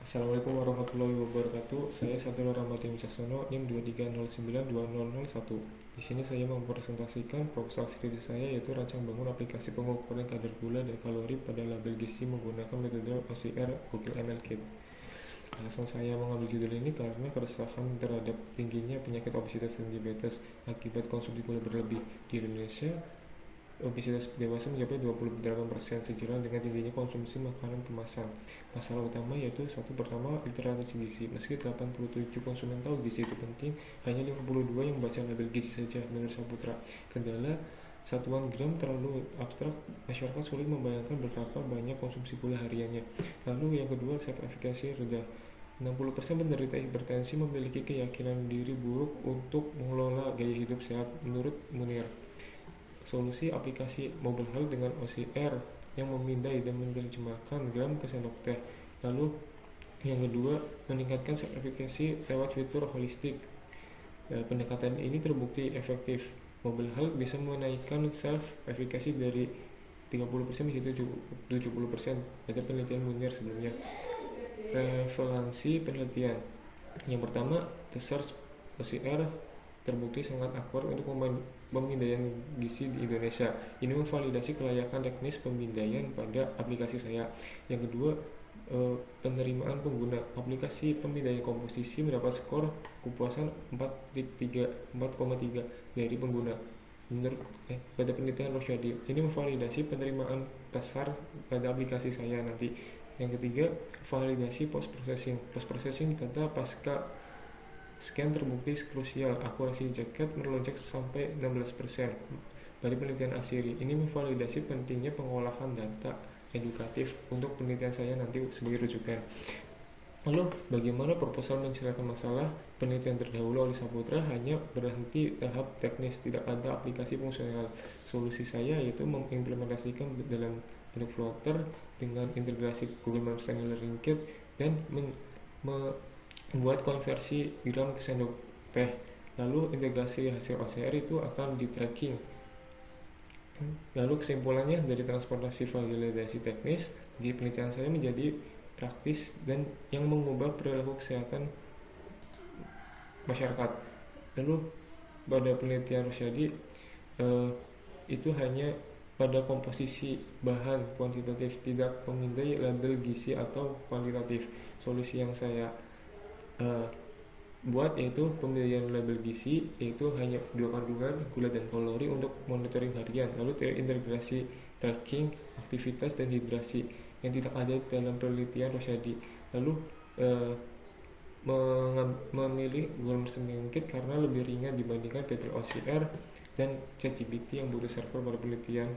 Assalamualaikum warahmatullahi wabarakatuh. Saya Satrio Rahmati Wicaksono, NIM 23092001. Di sini saya mempresentasikan proposal skripsi saya, yaitu rancang bangun aplikasi pengukuran kadar gula dan kalori pada label gizi menggunakan metode OCR Google ML Kit. Alasan saya mengambil judul ini karena keresahan terhadap tingginya penyakit obesitas dan diabetes akibat konsumsi gula berlebih di Indonesia. Obesitas dewasa mencapai 28% sejalan dengan tingginya konsumsi makanan kemasan. Masalah utama yaitu pertama, literasi gizi. Meski 87 konsumen tahu gizi itu penting, hanya 52 yang membaca label gizi saja menurut Saputra. Kendala satuan gram terlalu abstrak, masyarakat sulit membayangkan berapa banyak konsumsi gula hariannya. Lalu yang kedua, self-efficacy rendah. 60% penderita hipertensi memiliki keyakinan diri buruk untuk mengelola gaya hidup sehat menurut Munir. Solusi aplikasi mobile health dengan OCR yang memindai dan menerjemahkan gram ke sendok teh. Lalu yang kedua, meningkatkan self-efficacy lewat fitur holistik. Pendekatan ini terbukti efektif. Mobile health bisa menaikkan self-efficacy dari 30% menjadi 70%. Ada penelitian Munir sebelumnya. Referensi penelitian. Yang pertama, research OCR terbukti sangat akurat untuk pemindaian gizi di Indonesia. Ini memvalidasi kelayakan teknis pemindaian pada aplikasi saya. Yang kedua, penerimaan pengguna. Aplikasi pemindaian komposisi mendapat skor kepuasan 4,3 dari pengguna. Menurut pada penelitian Rosyadi, ini memvalidasi penerimaan pasar pada aplikasi saya nanti. Yang ketiga, validasi post processing data pasca scan terbukti krusial. Akurasi jaket melonjak sampai 16% dari penelitian Asiri. Ini memvalidasi pentingnya pengolahan data edukatif untuk penelitian saya nanti sebagai rujukan. Lalu bagaimana proposal menceritakan masalah? Penelitian terdahulu oleh Saputra hanya berhenti tahap teknis, tidak ada aplikasi fungsional. Solusi saya yaitu mengimplementasikan dalam bentuk Flutter dengan integrasi Google Machine Learning Kit dan membuat konversi gram ke sendok teh. Lalu integrasi hasil OCR itu akan di tracking. Lalu kesimpulannya dari transportasi validasi teknis di penelitian saya menjadi praktis dan yang mengubah perilaku kesehatan masyarakat. Lalu pada penelitian Rosyadi itu hanya pada komposisi bahan kuantitatif, tidak memindai label gizi atau kualitatif. Solusi yang saya buat yaitu pemilihan label gizi, yaitu hanya 2 kandungan gula dan kalori untuk monitoring harian. Lalu terintegrasi tracking aktivitas dan hidrasi yang tidak ada dalam penelitian Rosyadi. Lalu memilih Google Machine Kit karena lebih ringan dibandingkan fitur OCR dan ChatGPT yang butuh server pada penelitian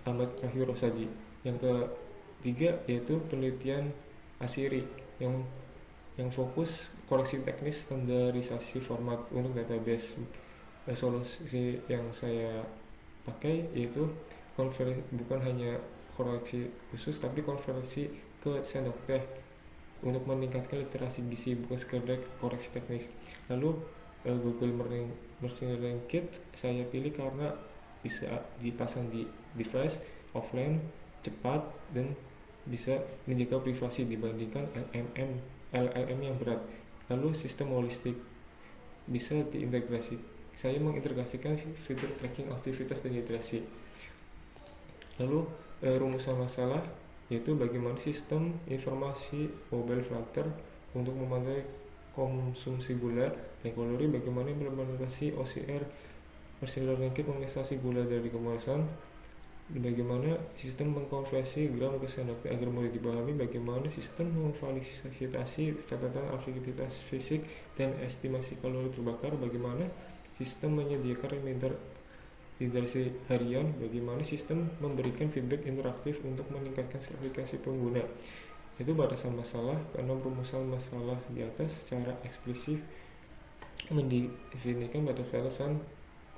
Ahmad Kahir Rosyadi. Yang ketiga yaitu penelitian Asiri yang fokus koreksi teknis standarisasi format untuk database. Solusi yang saya pakai yaitu bukan hanya koreksi khusus tapi konversi ke sendok teh untuk meningkatkan literasi gizi, bukan sekedar koreksi teknis. Lalu Google Machine Learning Kit saya pilih karena bisa dipasang di device offline, cepat, dan bisa menjaga privasi dibandingkan LLM yang berat. Lalu sistem holistik bisa diintegrasi. Saya mengintegrasikan fitur tracking aktivitas dan hidrasi. Lalu rumusan masalah yaitu bagaimana sistem informasi mobile Flutter untuk memantau konsumsi gula dan kalori, bagaimana implementasi OCR Machine Learning Kit mengekstraksi gula dari kemasan, bagaimana sistem mengkonversi gram ke sendok agar mudah dipahami, bagaimana sistem memfasilitasi catatan aktivitas fisik dan estimasi kalori terbakar, bagaimana sistem menyediakan reminder hidrasi harian, bagaimana sistem memberikan feedback interaktif untuk meningkatkan aplikasi pengguna. Itu batasan masalah. Karena rumusan masalah di atas secara eksplisit mendefinisikan batasan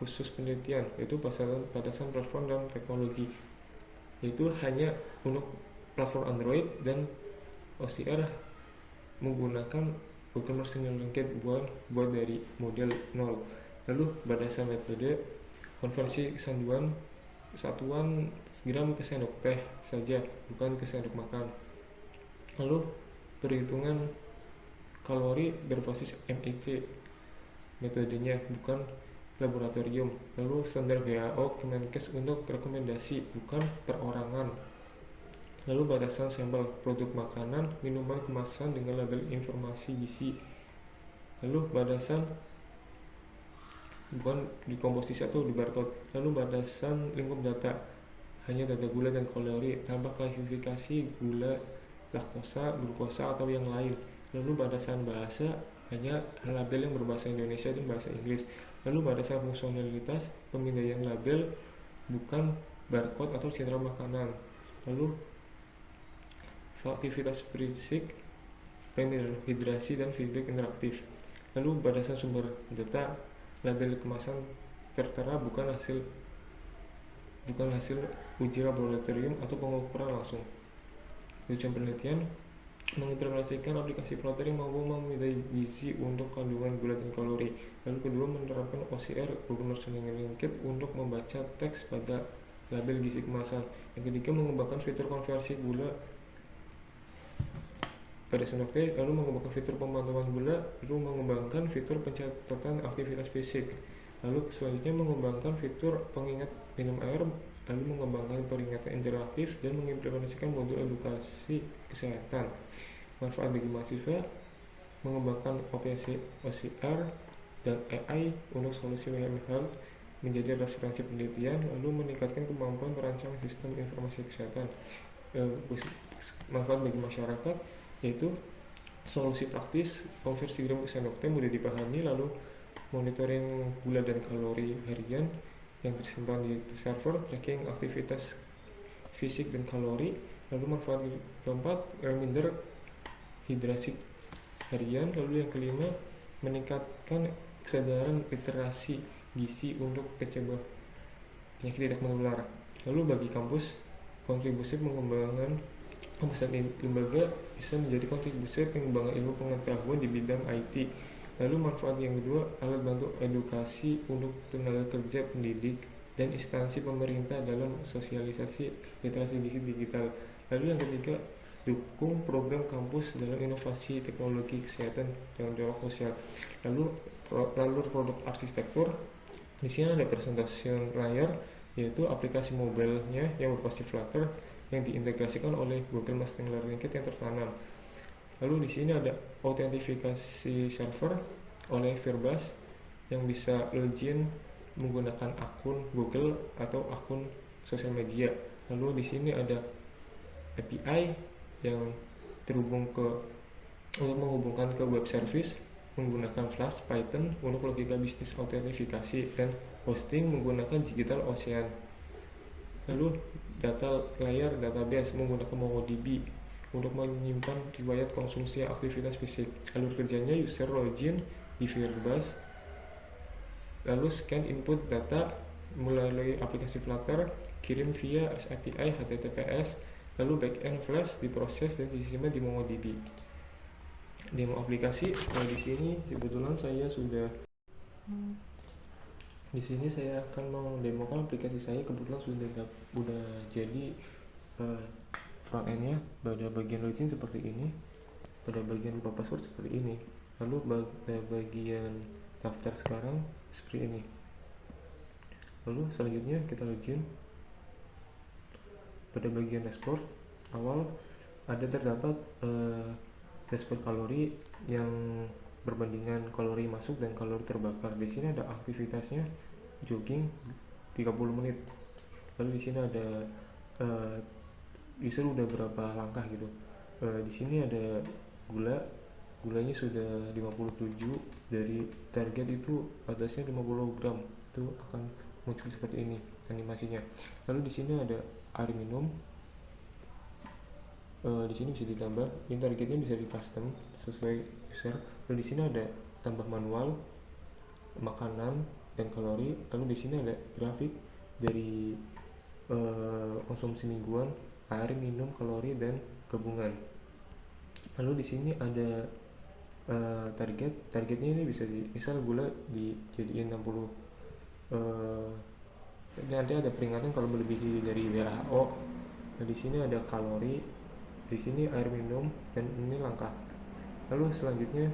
khusus penelitian, yaitu batasan platform dan teknologi, yaitu hanya untuk platform Android dan OCR menggunakan Google Machine Learning Kit buat dari model 0. Lalu batasan metode konversi satuan gram ke sendok teh saja, bukan ke sendok makan. Lalu perhitungan kalori berbasis MIT metodenya, bukan laboratorium. Lalu standar WHO Kemenkes untuk rekomendasi, bukan perorangan. Lalu batasan sampel produk makanan, minuman kemasan dengan label informasi gizi. Lalu batasan bukan di komposisi atau di barcode. Lalu batasan lingkup data, hanya data gula dan kalori tanpa klasifikasi gula, laktosa, glukosa atau yang lain. Lalu batasan bahasa, hanya label yang berbahasa Indonesia dan bahasa Inggris. Lalu batasan fungsionalitas, pemindaian label, bukan barcode atau citra makanan. Lalu aktivitas fisik, hidrasi dan feedback interaktif. Lalu batasan sumber data, label kemasan tertera bukan hasil uji laboratorium atau pengukuran langsung. Tujuan penelitian mengimplementasikan aplikasi pelatihan yang mampu memindai gizi untuk kandungan gula dan kalori. Lalu kedua, menerapkan OCR Google Machine Linked untuk membaca teks pada label gizi kemasan. Yang ketiga, mengembangkan fitur konversi gula pada Senokte, lalu mengembangkan fitur pemantauan gula, lalu mengembangkan fitur pencatatan aktivitas fisik. Lalu selanjutnya mengembangkan fitur pengingat minum air, lalu mengembangkan peringatan interaktif dan mengimplementasikan modul edukasi kesehatan. Manfaat bagi mahasiswa, mengembangkan OCR dan AI untuk solusi health menjadi referensi penelitian, lalu meningkatkan kemampuan merancang sistem informasi kesehatan. Manfaat bagi masyarakat yaitu solusi praktis, konversi gram ke Senokte mudah dipahami, lalu monitoring gula dan kalori harian yang tersimpan di server, tracking aktivitas fisik dan kalori. Lalu manfaat keempat, reminder hidrasi harian. Lalu yang kelima, meningkatkan kesadaran literasi gizi untuk mencegah penyakit tidak menular. Lalu bagi kampus, kontribusi pengembangan lembaga bisa menjadi kontribusi pengembangan ilmu pengetahuan di bidang IT. Lalu manfaat yang kedua, alat bantu edukasi untuk tenaga kerja, pendidik, dan instansi pemerintah dalam sosialisasi literasi gizi digital. Lalu yang ketiga, dukung program kampus dalam inovasi teknologi kesehatan dan dialog sosial. Lalu produk arsitektur, di sini ada presentasi layar, yaitu aplikasi mobilenya yang berbasis Flutter yang diintegrasikan oleh Google Machine Learning yang tertanam. Lalu di sini ada autentifikasi server oleh Firebase yang bisa login menggunakan akun Google atau akun sosial media. Lalu di sini ada API yang terhubung untuk menghubungkan ke web service menggunakan Flash, Python untuk logika bisnis autentifikasi, dan hosting menggunakan Digital Ocean. Lalu data layer database menggunakan MongoDB untuk menyimpan riwayat konsumsi aktivitas fisik. Alur kerjanya, user login di Firebase, lalu scan input data melalui aplikasi Flutter, kirim via API HTTPS, lalu backend Flash diproses dan disimpan di MongoDB. Demo aplikasi. Nah, di sini kebetulan saya sudah di sini saya akan mendemokan aplikasi saya. Kebetulan sudah jadi front endnya. Pada bagian login seperti ini, pada bagian lupa password seperti ini, lalu pada bagian daftar sekarang seperti ini. Lalu selanjutnya kita login. Pada bagian dashboard awal ada terdapat dashboard kalori yang berbandingan kalori masuk dan kalori terbakar. Di sini ada aktivitasnya, jogging 30 menit. Lalu di sini ada user udah berapa langkah gitu. Di sini ada gulanya sudah 57, dari target itu batasnya 50 gram. Itu akan muncul seperti ini animasinya. Lalu di sini ada air minum. Di sini bisa ditambah, ini targetnya bisa di custom sesuai user. Lalu di sini ada tambah manual, makanan dan kalori. Lalu di sini ada grafik dari konsumsi mingguan, air minum, kalori dan gabungan. Lalu di sini ada targetnya ini bisa misal gula dijadiin 60. Nanti ada peringatan kalau melebihi dari WHO. Nah, di sini ada kalori, di sini air minum dan ini langkah. Lalu selanjutnya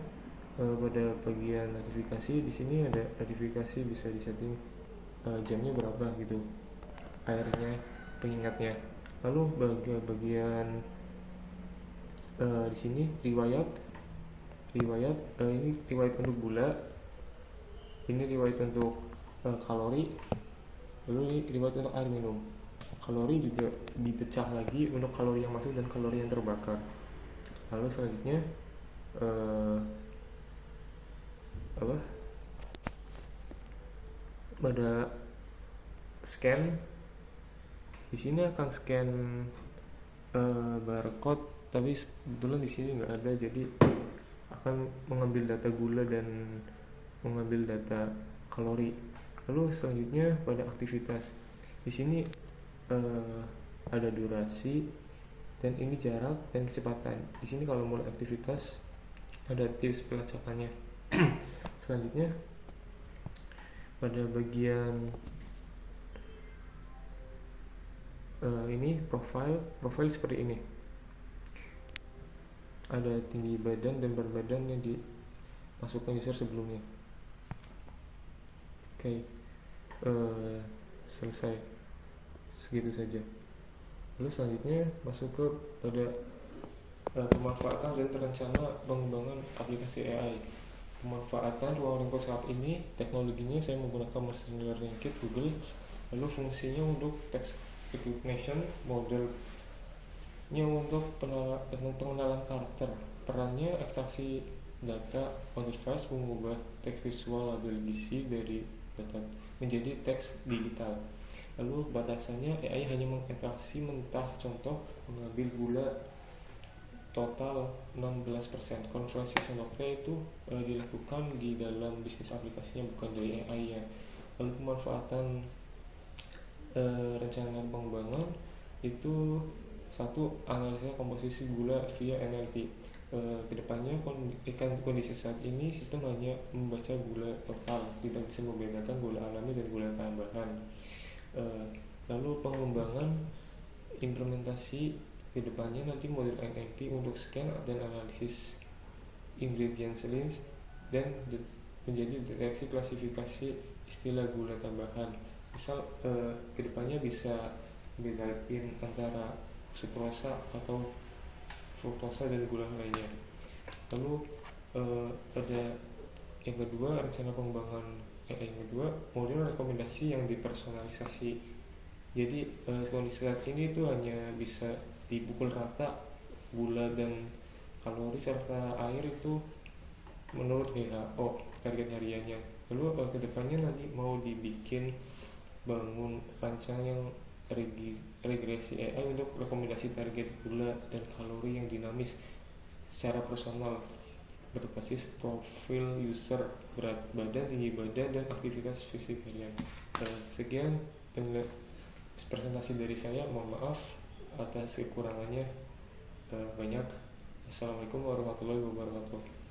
pada bagian notifikasi di sini ada notifikasi bisa disetting jamnya berapa gitu, airnya, pengingatnya. Lalu bagian di sini riwayat ini riwayat untuk gula, ini riwayat untuk kalori, lalu ini riwayat untuk air minum. Kalori juga dipecah lagi untuk kalori yang masuk dan kalori yang terbakar. Lalu selanjutnya pada scan, di sini akan scan barcode, tapi kebetulan di sini nggak ada, jadi akan mengambil data gula dan mengambil data kalori. Lalu selanjutnya pada aktivitas, di sini ada durasi dan ini jarak dan kecepatan. Di sini kalau mulai aktivitas ada tips pelacakannya. Selanjutnya pada bagian ini profil seperti ini, ada tinggi badan dan berat badan yang dimasukkan user sebelumnya. Oke, selesai, segitu saja. Lalu selanjutnya masuk ke pada pemanfaatan dan rencana pengembangan aplikasi AI. Pemanfaatan ruang lingkup saat ini, teknologinya saya menggunakan machine learning kit Google. Lalu fungsinya untuk text recognition, modelnya untuk pengenalan karakter, perannya ekstraksi data on device, mengubah teks visual label gizi dari data menjadi teks digital. Lalu batasannya AI hanya mengekstraksi mentah, contoh mengambil gula total 16%. Konversi sendoknya itu dilakukan di dalam bisnis aplikasinya, bukan dari AI ya. Lalu pemanfaatan rencana pengembangan itu satu, analisa komposisi gula via NLP. Kedepannya kondisi saat ini sistem hanya membaca gula total, tidak bisa membedakan gula alami dan gula tambahan. Lalu pengembangan implementasi kedepannya nanti model NLP untuk scan dan analisis ingredients list dan menjadi deteksi klasifikasi istilah gula tambahan. Misal kedepannya bisa bedain antara sukrosa atau fruktosa dan gula lainnya. Lalu ada yang kedua, rencana pengembangan yang kedua, model rekomendasi yang dipersonalisasi. Jadi kondisi saat ini itu hanya bisa dipukul rata gula dan kalori serta air itu menurut WHO target hariannya. Lalu kedepannya nanti mau dibikin bangun rancangan yang regresi AI untuk rekomendasi target gula dan kalori yang dinamis secara personal berbasis profil user, berat badan, tinggi badan, dan aktivitas fisik harian. Sekian presentasi dari saya, mohon maaf atas kekurangannya banyak. Assalamualaikum warahmatullahi wabarakatuh.